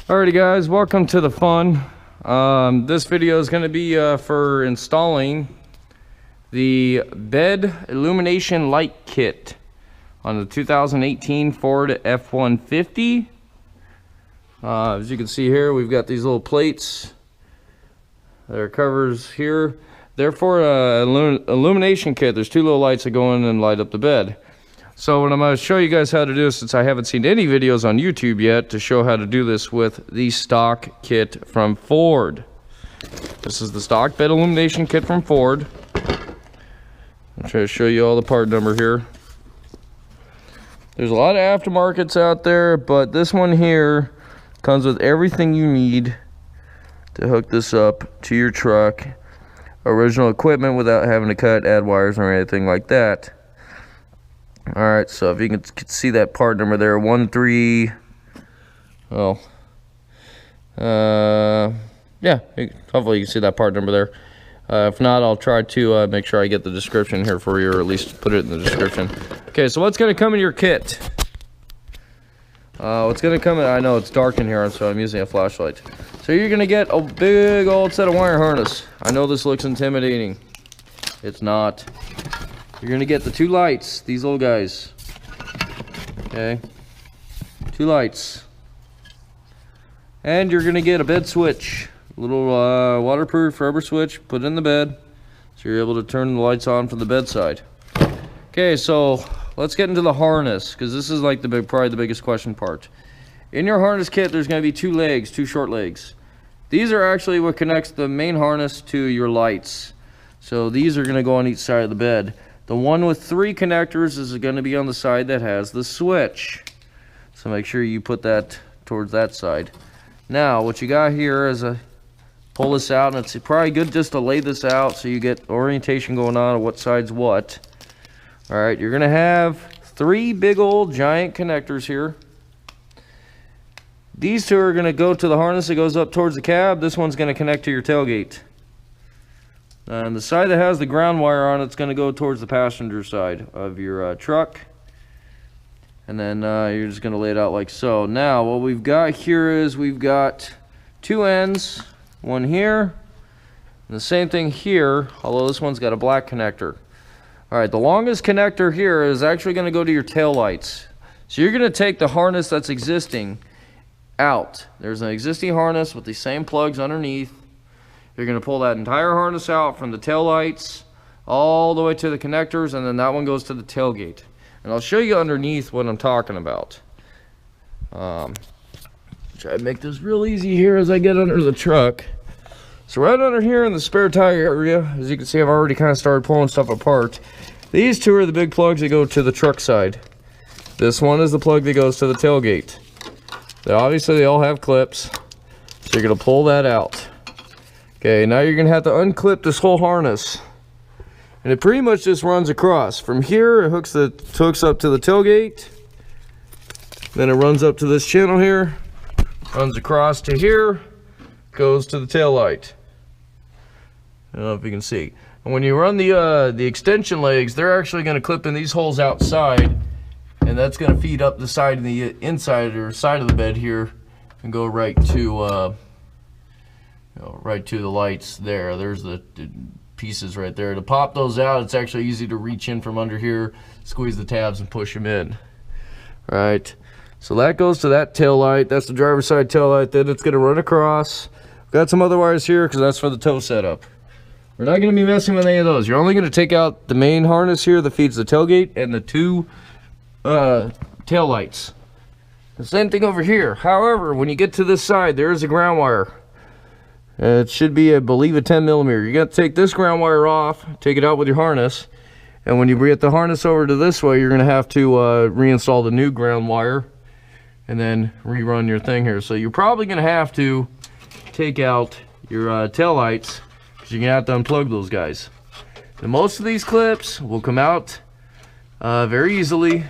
Alrighty guys, welcome to the fun. This video is going to be for installing the bed illumination light kit on the 2018 Ford F-150. As you can see here, we've got these little plates. There are covers here. Therefore, illumination kit, there's two little lights that go in and light up the bed. So what I'm going to show you guys how to do, since I haven't seen any videos on YouTube yet to show how to do this with the stock kit from Ford. This is the stock bed illumination kit from Ford. I'll try to show you all the part number here. There's a lot of aftermarkets out there, but this one here comes with everything you need to hook this up to your truck. Original equipment without having to cut, add wires or anything like that. Alright, so if you can see that part number there, 13, well, yeah, hopefully you can see that part number there. If not, I'll try to make sure I get the description here for you, or at least put it in the description. Okay, so what's going to come in your kit? What's going to come in, I know it's dark in here, so I'm using a flashlight. So you're going to get a big old set of wire harness. I know this looks intimidating. It's not. You're going to get the two lights, these little guys. Okay. Two lights. And you're going to get a bed switch. A little waterproof rubber switch, put it in the bed. So you're able to turn the lights on from the bedside. Okay, so let's get into the harness, because this is like probably the biggest question part. In your harness kit, there's going to be two legs, two short legs. These are actually what connects the main harness to your lights. So these are going to go on each side of the bed. The one with three connectors is going to be on the side that has the switch. So make sure you put that towards that side. Now, what you got here is pull this out, and it's probably good just to lay this out so you get orientation going on of what side's what. Alright, you're going to have three big old giant connectors here. These two are going to go to the harness that goes up towards the cab. This one's going to connect to your tailgate. And the side that has the ground wire on it's going to go towards the passenger side of your truck. And then you're just going to lay it out like so. Now what we've got here is we've got two ends, one here, and the same thing here, although this one's got a black connector. Alright, the longest connector here is actually going to go to your tail lights. So you're going to take the harness that's existing out. There's an existing harness with the same plugs underneath. You're going to pull that entire harness out from the tail lights all the way to the connectors, and then that one goes to the tailgate. And I'll show you underneath what I'm talking about. Try to make this real easy here as I get under the truck. So right under here in the spare tire area, as you can see, I've already kind of started pulling stuff apart. These two are the big plugs that go to the truck side. This one is the plug that goes to the tailgate. Obviously they all have clips, so you're going to pull that out. Okay, now you're going to have to unclip this whole harness. And it pretty much just runs across. From here, it hooks up to the tailgate. Then it runs up to this channel here. Runs across to here. Goes to the tail light. I don't know if you can see. And when you run the extension legs, they're actually going to clip in these holes outside. And that's going to feed up the side of the inside or side of the bed here. And go right to... right to the lights there. There's the pieces right there. To pop those out, it's actually easy to reach in from under here, squeeze the tabs and push them in. Right, so that goes to that tail light. That's the driver's side tail light. Then it's going to run across. Got some other wires here because that's for the tow setup. We're not going to be messing with any of those. You're only going to take out the main harness here that feeds the tailgate and the two tail lights. The same thing over here. However, when you get to this side, there is a ground wire. It should be, I believe, a 10 millimeter. You got to take this ground wire off, take it out with your harness, and when you get the harness over to this way, you're going to have to reinstall the new ground wire and then rerun your thing here. So you're probably going to have to take out your tail lights because you're going to have to unplug those guys. And most of these clips will come out very easily,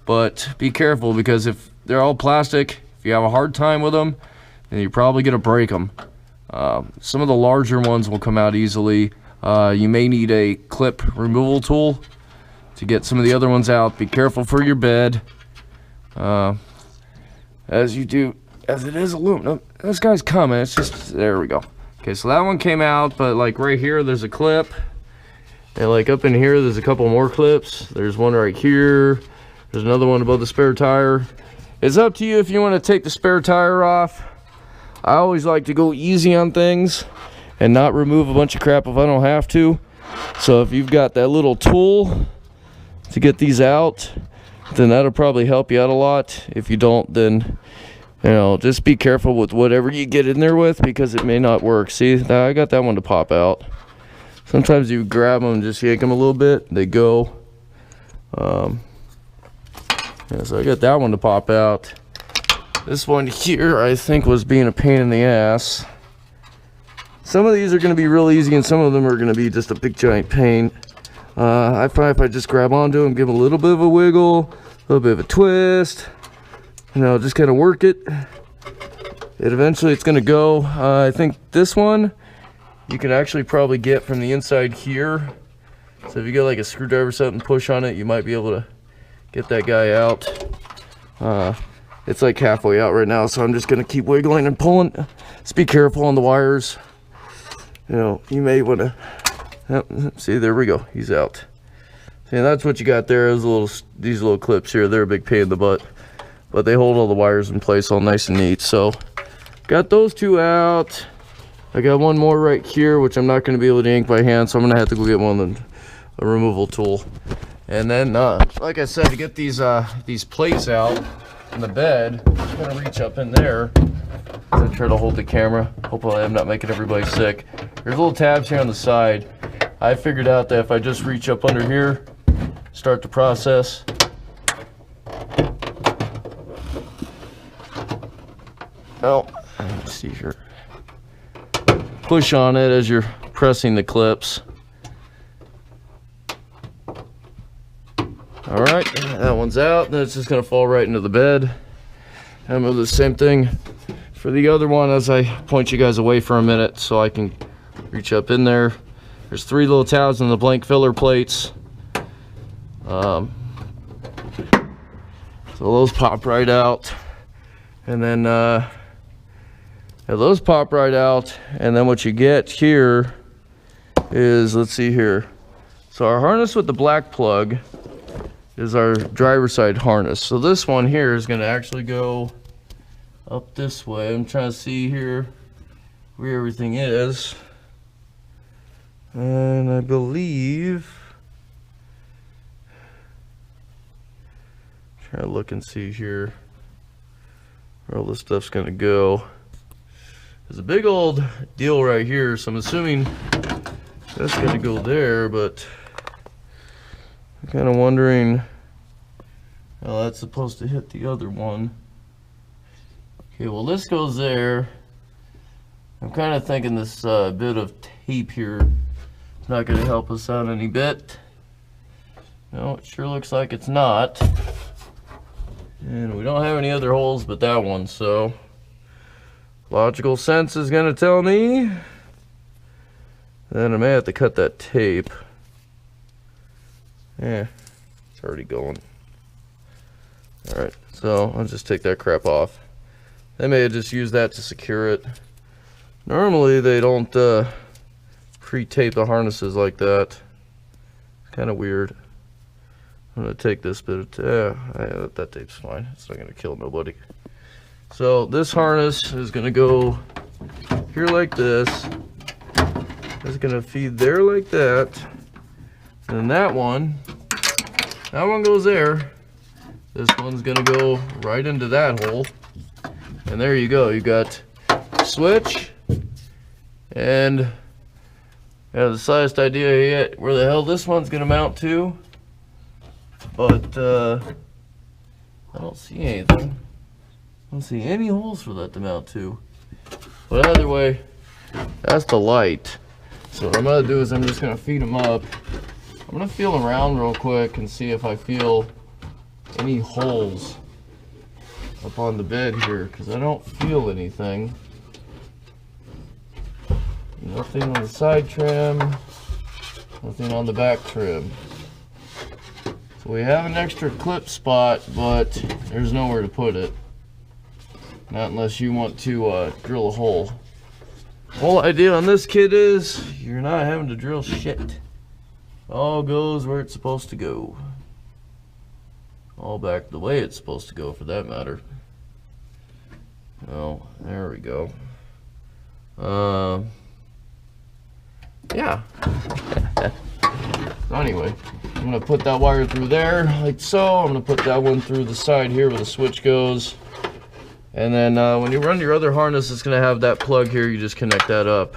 but be careful because if they're all plastic, if you have a hard time with them, then you're probably going to break them. Some of the larger ones will come out easily. You may need a clip removal tool to get some of the other ones out. Be careful for your bed. As you do as it is aluminum. This guy's coming. It's just, there we go. Okay, so that one came out, but like right here, there's a clip. And like up in here, there's a couple more clips. There's one right here. There's another one above the spare tire. It's up to you if you want to take the spare tire off. I always like to go easy on things and not remove a bunch of crap if I don't have to. So if you've got that little tool to get these out, then that'll probably help you out a lot. If you don't, then, you know, just be careful with whatever you get in there with, because it may not work. See, I got that one to pop out. Sometimes you grab them and just yank them a little bit, they go. Yeah, so I got that one to pop out. This one here, I think, was being a pain in the ass. Some of these are going to be real easy, and some of them are going to be just a big giant pain. I find if I just grab onto them, give them a little bit of a wiggle, a little bit of a twist, you know, just kind of work it. Eventually it's going to go. I think this one you can actually probably get from the inside here. So if you get like a screwdriver or something, push on it, you might be able to get that guy out. It's like halfway out right now, so I'm just going to keep wiggling and pulling. Just be careful on the wires. You know, you may want to, yep, see, there we go, he's out. See, that's what you got there, is these little clips here. They're a big pain in the butt, but they hold all the wires in place all nice and neat. So got those two out. I got one more right here, which I'm not going to be able to yank by hand, so I'm going to have to go get one of a removal tool. And then like I said, to get these plates out in the bed, I'm just going to reach up in there to try to hold the camera. Hopefully I'm not making everybody sick. There's little tabs here on the side. I figured out that if I just reach up under here, start the process. Oh, let's see here. Push on it as you're pressing the clips. All right, that one's out. Then it's just gonna fall right into the bed. And we'll do the same thing for the other one as I point you guys away for a minute so I can reach up in there. There's 3 little tabs on the blank filler plates. So those pop right out. And then yeah, those pop right out. And then what you get here is, let's see here. So our harness with the black plug is our driver's side harness. So this one here is going to actually go up this way. I'm trying to see here where everything is. And I believe, try to look and see here where all this stuff's going to go. There's a big old deal right here, so I'm assuming that's going to go there, but I'm kind of wondering, well, that's supposed to hit the other one. Okay, well, this goes there. I'm kind of thinking this bit of tape here is not going to help us out any bit. No, it sure looks like it's not. And we don't have any other holes but that one, so logical sense is going to tell me then I may have to cut that tape. Yeah, it's already going. Alright, so I'll just take that crap off. They may have just used that to secure it. Normally they don't pre-tape the harnesses like that. It's kind of weird. I'm going to take this bit of that tape's fine. It's not going to kill nobody. So this harness is going to go here like this. It's going to feed there like that. And then that one goes there. This one's going to go right into that hole. And there you go. You got switch. And you have the slightest idea yet where the hell this one's going to mount to. But I don't see anything. I don't see any holes for that to mount to. But either way, that's the light. So what I'm going to do is I'm just going to feed them up. I'm going to feel them around real quick and see if I feel any holes up on the bed here, because I don't feel anything. Nothing on the side trim, nothing on the back trim. So we have an extra clip spot, but there's nowhere to put it. Not unless you want to drill a hole. Whole idea on this kit is you're not having to drill shit. All goes where it's supposed to go. All back the way it's supposed to go, for that matter. Oh, there we go. Yeah. So anyway, I'm gonna put that wire through there like so. I'm gonna put that one through the side here where the switch goes. And then when you run your other harness, it's gonna have that plug here. You just connect that up.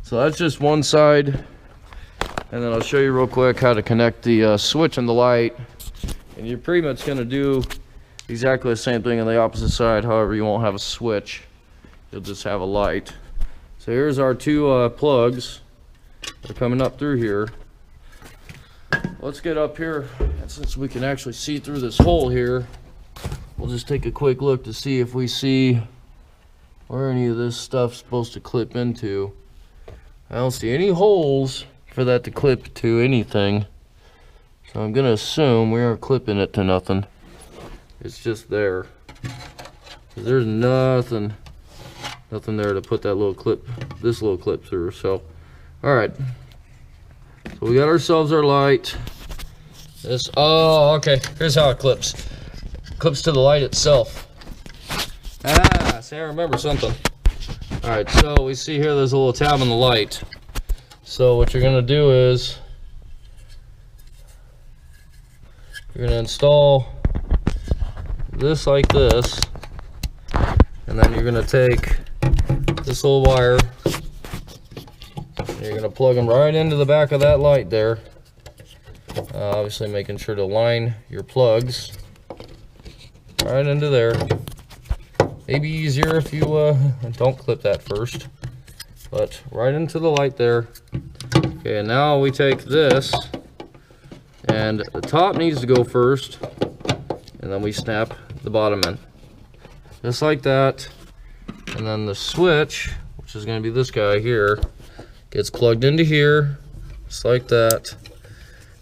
So that's just one side. And then I'll show you real quick how to connect the switch and the light. And you're pretty much gonna do exactly the same thing on the opposite side. However, you won't have a switch. You'll just have a light. So here's our two plugs. They're coming up through here. Let's get up here, and since we can actually see through this hole here, we'll just take a quick look to see if we see where any of this stuff's supposed to clip into. I don't see any holes for that to clip to anything, so I'm gonna assume we aren't clipping it to nothing. It's just there. There's nothing there to put that little clip, this little clip through. So all right, so we got ourselves our light. This, oh, okay, here's how it clips. Clips to the light itself. Ah, see, I remember something. All right, so we see here there's a little tab on the light. So what you're gonna do is you're gonna install this like this, and then you're gonna take this little wire, and you're gonna plug them right into the back of that light there. Obviously making sure to line your plugs right into there. Maybe easier if you don't clip that first, but right into the light there. Okay, and now we take this, and the top needs to go first, and then we snap the bottom in, just like that. And then the switch, which is going to be this guy here, gets plugged into here, just like that.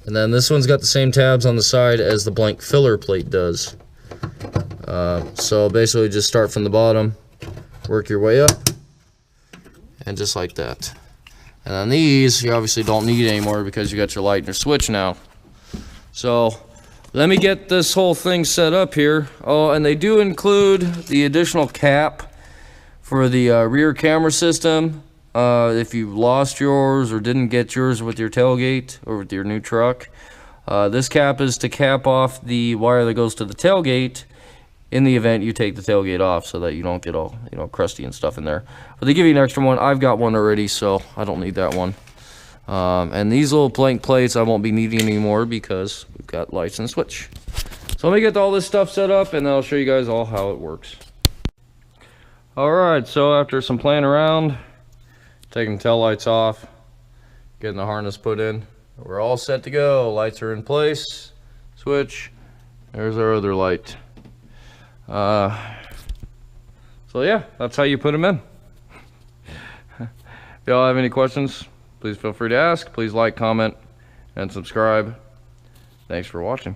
And then this one's got the same tabs on the side as the blank filler plate does. So basically just start from the bottom, work your way up, and just like that. And then these you obviously don't need anymore because you got your light and your switch now. So let me get this whole thing set up here. Oh, and they do include the additional cap for the rear camera system. If you lost yours or didn't get yours with your tailgate or with your new truck, this cap is to cap off the wire that goes to the tailgate in the event you take the tailgate off, so that you don't get all, you know, crusty and stuff in there. But they give you an extra one. I've got one already, so I don't need that one. And these little blank plates I won't be needing anymore because we've got lights and switch. So let me get all this stuff set up, and then I'll show you guys all how it works. Alright, so after some playing around, taking tail lights off, getting the harness put in, we're all set to go. Lights are in place, switch, there's our other light. So yeah, that's how you put them in. If y'all have any questions, please feel free to ask. Please like, comment, and subscribe. Thanks for watching.